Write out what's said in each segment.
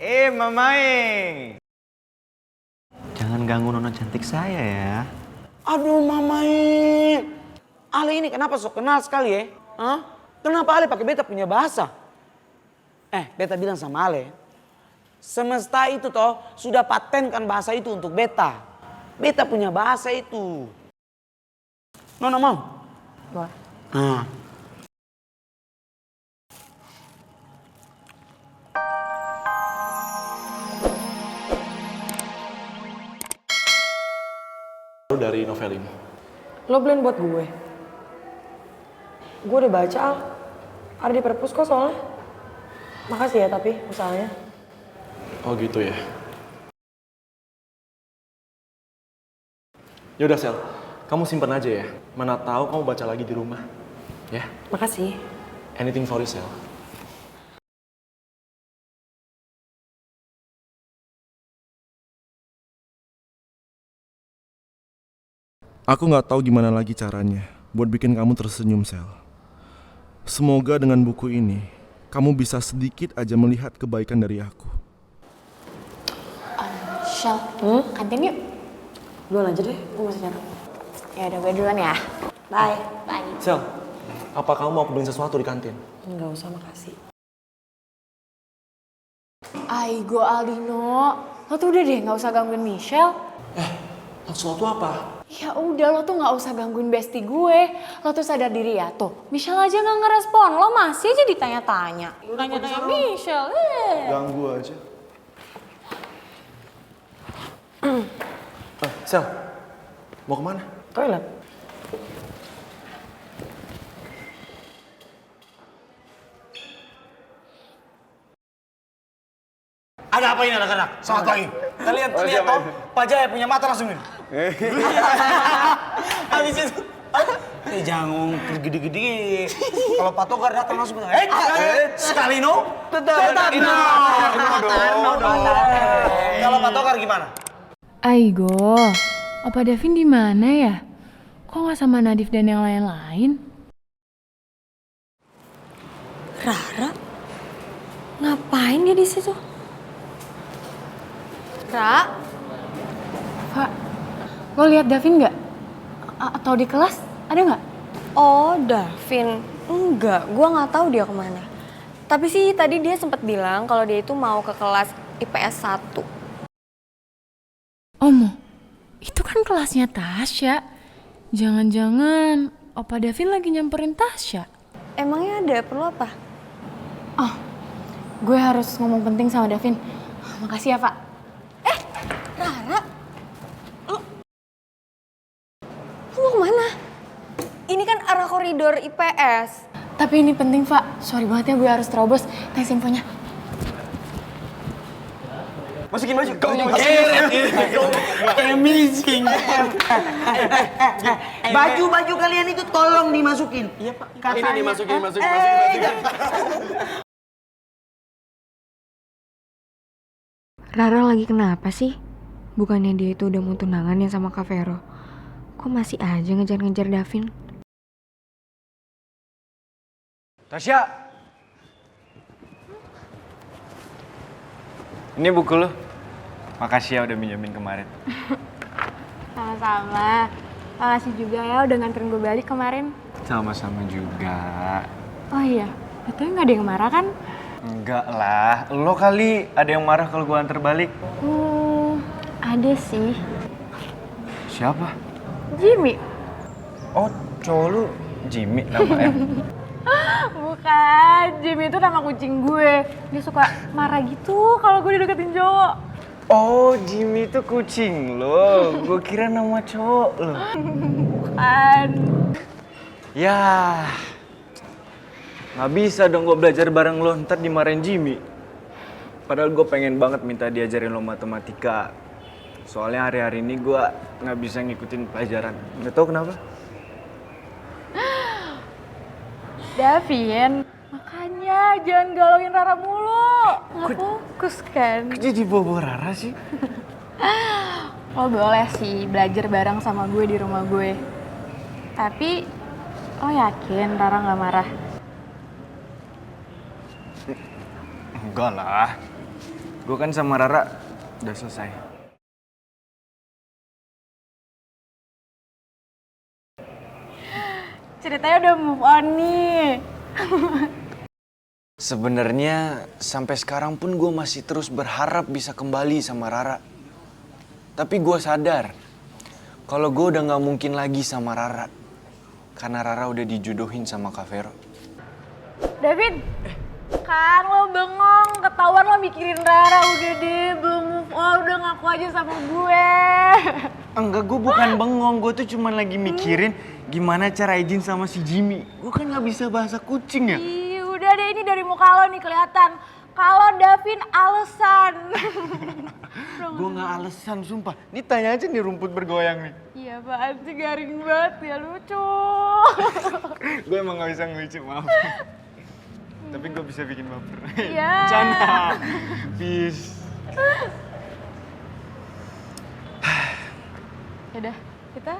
Mamae. Jangan ganggu nona cantik saya ya. Aduh Mamae. Ale ini kenapa sok kenal sekali ya? Hah? Kenapa Ale pakai beta punya bahasa? Beta bilang sama Ale. Semesta itu toh sudah patenkan bahasa itu untuk beta. Beta punya bahasa itu. Nona mau? Boleh. Nah. Dari novel ini. Lo beliin buat gue. Gue udah baca, Al. Ada di perpus kok soalnya. Makasih ya tapi usahanya. Oh gitu ya. Yaudah Sel, kamu simpen aja ya. Mana tahu kamu baca lagi di rumah. Ya. Makasih. Anything for you Sel. Aku nggak tahu gimana lagi caranya buat bikin kamu tersenyum, Sel. Semoga dengan buku ini, kamu bisa sedikit aja melihat kebaikan dari aku. Shell, kantin yuk. Duluan aja deh, gue masih nyatet. Ya udah gue duluan ya. Bye. Bye. Sel, apa kamu mau aku beliin sesuatu di kantin? Nggak usah, makasih. Aigo Aldino, lo tuh udah deh gak usah gangguin Michelle. Sesuatu apa? Ya udah lo tuh gak usah gangguin bestie gue. Lo tuh sadar diri ya tuh. Michelle aja gak ngerespon, lo masih aja ditanya-tanya. Tanya-tanya Michelle. Ganggu aja. Sel, mau kemana? Toilet. Ada apa ini anak-anak? Selamat pagi. Kalian lihat toh, Pak Jaya punya mata langsung ini. Habis itu. Jangan ngomong gede-gede. Kalau Pak Togar datang langsung bilang, sekali no. Tetap no. Kalau Pak Togar gimana? Aigo, Opa Davin di mana ya? Kok nggak sama Nadif dan yang lain-lain? Rara? Ngapain dia di situ? Ra, Pak, lo lihat Davin nggak? Atau di kelas? Ada nggak? Oh, Davin. Enggak, gua nggak tahu dia kemana. Tapi sih tadi dia sempat bilang kalau dia itu mau ke kelas IPS 1. Omo, itu kan kelasnya Tasya. Jangan-jangan Opa Davin lagi nyamperin Tasya. Emangnya ada perlu apa? Oh, gue harus ngomong penting sama Davin. Makasih ya, Pak. Rara? Lu mau kemana? Ini kan arah koridor IPS. Tapi ini penting, Pak. Sorry banget ya gue harus terobos. Thanks infonya. Masukin. Amazing. Baju kalian itu tolong dimasukin. Iya Pak. Ini dimasukin. Rara lagi kenapa sih? Bukannya dia itu udah mau tunangan ya sama Kak Vero? Kok masih aja ngejar-ngejar Davin? Tasya. Ini buku lo. Makasih ya udah minjemin kemarin. sama-sama. Makasih juga ya udah nganterin gue balik kemarin. Sama-sama juga. Oh iya, betulnya gak ada yang marah kan? Enggak lah, lo kali ada yang marah kalau gue antar balik. Ada sih. Siapa? Jimmy. Oh, cowok lu Jimmy namanya. Bukan, Jimmy itu nama kucing gue. Dia suka marah gitu kalau gue dideketin cowok. Oh, Jimmy itu kucing lo. Gue kira nama cowok lo. Bukan. Ya, nggak bisa dong gue belajar bareng lo, ntar dimarahin Jimmy. Padahal gue pengen banget minta diajarin lo matematika. Soalnya hari-hari ini gue nggak bisa ngikutin pelajaran. Nggak tahu kenapa. Davin, makanya jangan galauin Rara mulu. Nggak fokus kan? Kok jadi bobo Rara sih? Lo boleh sih belajar bareng sama gue di rumah gue. Tapi lo yakin Rara nggak marah? Enggak lah. Gue kan sama Rara udah selesai. Ceritanya udah move on nih. Sebenarnya sampai sekarang pun gue masih terus berharap bisa kembali sama Rara. Tapi gue sadar kalau gue udah gak mungkin lagi sama Rara. Karena Rara udah dijodohin sama Kak Vero. David, kan lo bengong, ketahuan lo mikirin Rara. Udah deh, belum move on, udah ngaku aja sama gue. Enggak, gue bukan bengong. Gue tuh cuma lagi mikirin gimana cara izin sama si Jimmy. Gue kan gak bisa bahasa kucing ya. Ih, udah deh, ini dari muka lo nih kelihatan. Kalau Davin alasan. Gue gak alasan, sumpah. Ini tanya aja nih rumput bergoyang nih. Iya apaan sih, garing banget ya, lucu. Gue emang gak bisa ngelucu, maaf. Tapi gue bisa bikin baper. Iya. Canda. Peace. Yaudah, kita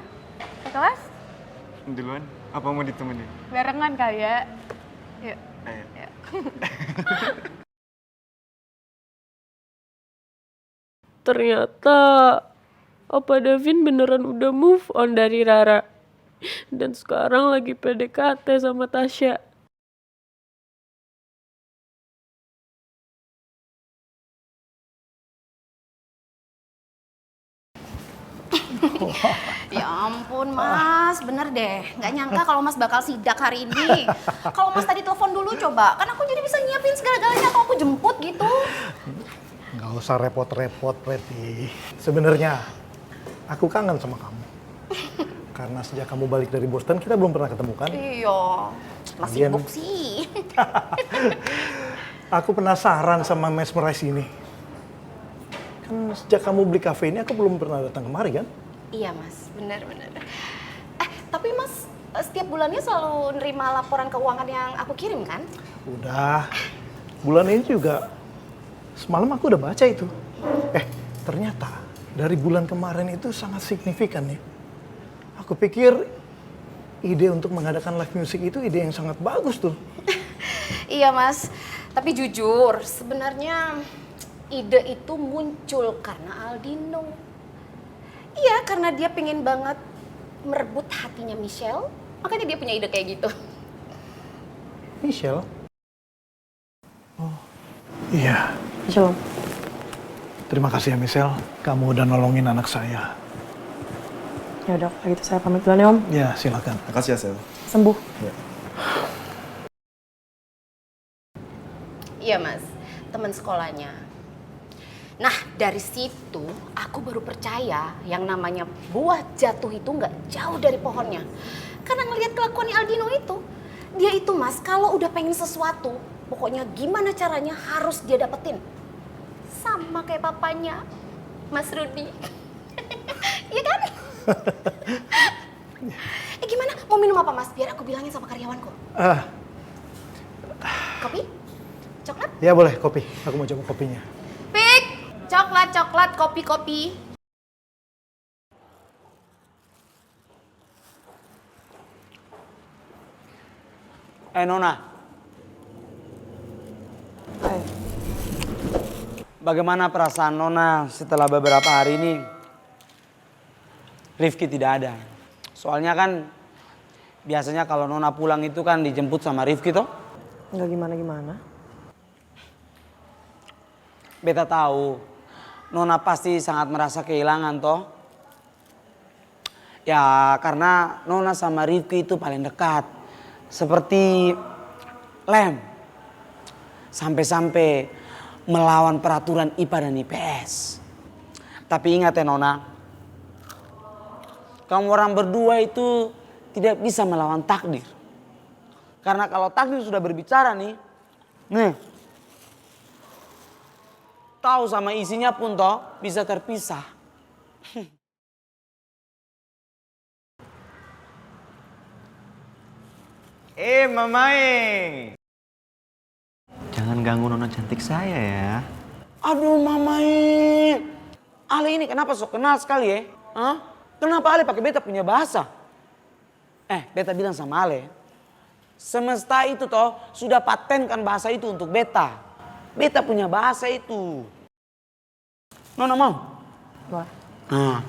ke kelas? Duluan, apa mau ditemenin? Barengan kali ya. Yuk. Ayo. Yuk. Ternyata Opa Davin beneran udah move on dari Rara. Dan sekarang lagi PDKT sama Tasya. Ya ampun mas, bener deh. Gak nyangka kalau mas bakal sidak hari ini. Kalau mas tadi telepon dulu coba, kan aku jadi bisa nyiapin segala-galanya atau aku jemput gitu. Gak usah repot-repot, Preti. Sebenarnya aku kangen sama kamu. Karena sejak kamu balik dari Boston, kita belum pernah ketemu kan? Iya, masih Lagian- sibuk sih. Aku penasaran sama Mesmerize ini. Kan sejak kamu beli kafe ini, aku belum pernah datang kemari kan? Iya mas, bener-bener. Tapi mas setiap bulannya selalu nerima laporan keuangan yang aku kirim kan? Udah, bulan ini juga semalam aku udah baca itu. Ternyata dari bulan kemarin itu sangat signifikan ya. Aku pikir ide untuk mengadakan live music itu ide yang sangat bagus tuh. Iya mas, tapi jujur sebenarnya ide itu muncul karena Aldino. Iya, karena dia pengen banget merebut hatinya Michelle, makanya dia punya ide kayak gitu. Michelle? Oh, iya. Shalom. Terima kasih ya Michelle, kamu udah nolongin anak saya. Ya udah, kalau gitu saya pamit duluan ya Om. Ya, silakan. Makasih ya, Sel. Sembuh. Iya mas, teman sekolahnya. Nah dari situ aku baru percaya yang namanya buah jatuh itu nggak jauh dari pohonnya. Karena ngelihat kelakuannya Aldino itu, dia itu mas kalau udah pengen sesuatu, pokoknya gimana caranya harus dia dapetin. Sama kayak papanya, Mas Rudi. Iya kan? Gimana? Mau minum apa mas? Biar aku bilangin sama karyawanku. Kopi? Coklat? Ya boleh, kopi. Aku mau coba kopinya. Pik! Coklat, kopi. Nona. Hai. Bagaimana perasaan Nona setelah beberapa hari ini Rifki tidak ada? Soalnya kan biasanya kalau Nona pulang itu kan dijemput sama Rifki toh? Nggak gimana-gimana. Beta tahu Nona pasti sangat merasa kehilangan toh. Ya karena Nona sama Rifki itu paling dekat. Seperti lem. Sampai-sampai melawan peraturan IPA dan IPS. Tapi ingat ya Nona. Kamu orang berdua itu tidak bisa melawan takdir. Karena kalau takdir sudah berbicara nih. Tahu sama isinya pun toh bisa terpisah. Mamae. Jangan ganggu nona cantik saya ya. Aduh Mamae. Ale ini kenapa sok kenal sekali ya? Hah? Kenapa Ale pakai beta punya bahasa? Beta bilang sama Ale. Semesta itu toh sudah patenkan bahasa itu untuk beta. Beta punya bahasa itu. Nona mau? Boleh. Nah,